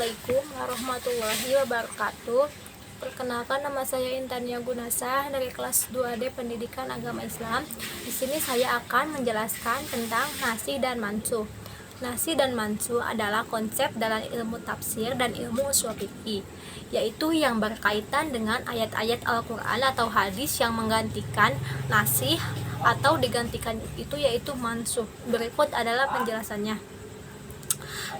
Assalamualaikum warahmatullahi wabarakatuh. Perkenalkan, nama saya Intania Gunasa dari kelas 2D Pendidikan Agama Islam. Di sini saya akan menjelaskan tentang nasi dan mansu. Nasi dan mansu adalah konsep dalam ilmu tafsir dan ilmu ushul fikih, yaitu yang berkaitan dengan ayat-ayat Al-Quran atau hadis yang menggantikan nasi atau digantikan itu yaitu mansuh. Berikut adalah penjelasannya.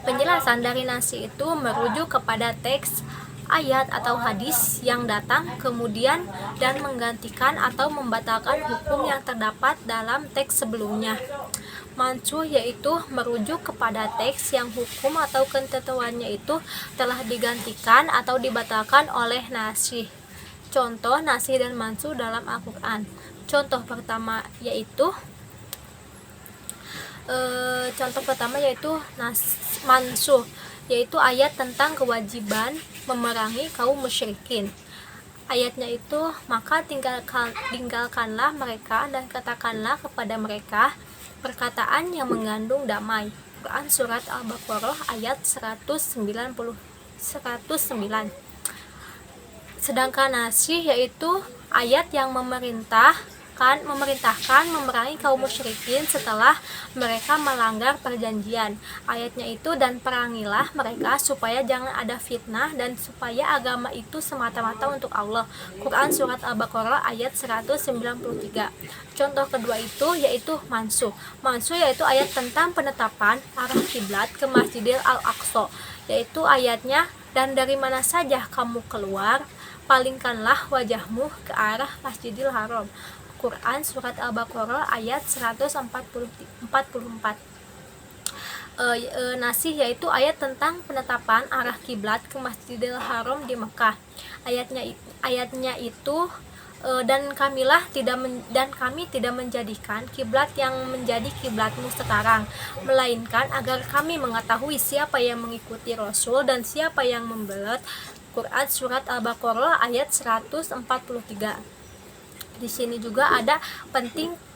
Penjelasan dari nasi itu merujuk kepada teks ayat atau hadis yang datang kemudian dan menggantikan atau membatalkan hukum yang terdapat dalam teks sebelumnya. Mansuh yaitu merujuk kepada teks yang hukum atau ketentuannya itu telah digantikan atau dibatalkan oleh nasi. Contoh nasi dan mansuh dalam Al-Quran. Contoh pertama yaitu mansuh, yaitu ayat tentang kewajiban memerangi kaum musyrikin. Ayatnya itu, maka tinggalkanlah mereka dan katakanlah kepada mereka perkataan yang mengandung damai. Quran surat Al-Baqarah ayat 109. Sedangkan nasih yaitu ayat yang memerintahkan memerangi kaum musyrikin setelah mereka melanggar perjanjian. Ayatnya itu, dan perangilah mereka supaya jangan ada fitnah dan supaya agama itu semata-mata untuk Allah. Quran surat Al-Baqarah ayat 193. Contoh kedua itu yaitu mansuh. Mansuh yaitu ayat tentang penetapan arah kiblat ke Masjidil Al-Aqsa, yaitu ayatnya, dan dari mana saja kamu keluar, palingkanlah wajahmu ke arah Masjidil Haram. Quran surat Al-Baqarah ayat 144. Nasih yaitu ayat tentang penetapan arah kiblat ke Masjidil Haram di Mekah. Ayatnya itu, dan kami tidak menjadikan kiblat yang menjadi kiblatmu sekarang, melainkan agar kami mengetahui siapa yang mengikuti Rasul dan siapa yang membelat. Quran surat Al-Baqarah ayat 143. Di sini juga ada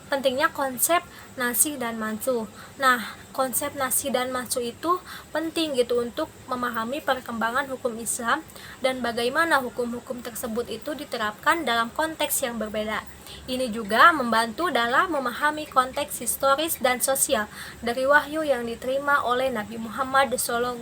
pentingnya konsep nasi dan mansuh. Nah, konsep nasi dan mansuh itu penting gitu untuk memahami perkembangan hukum Islam dan bagaimana hukum-hukum tersebut itu diterapkan dalam konteks yang berbeda. Ini juga membantu dalam memahami konteks historis dan sosial dari wahyu yang diterima oleh Nabi Muhammad SAW.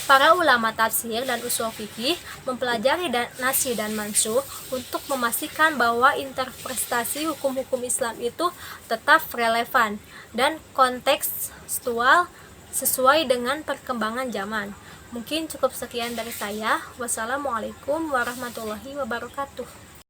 Para ulama tafsir dan ushul fikih mempelajari nasi dan mansuh untuk memastikan bahwa interpretasi hukum-hukum Islam itu tetap relevan dan kontekstual sesuai dengan perkembangan zaman. Mungkin cukup sekian dari saya. Wassalamualaikum warahmatullahi wabarakatuh.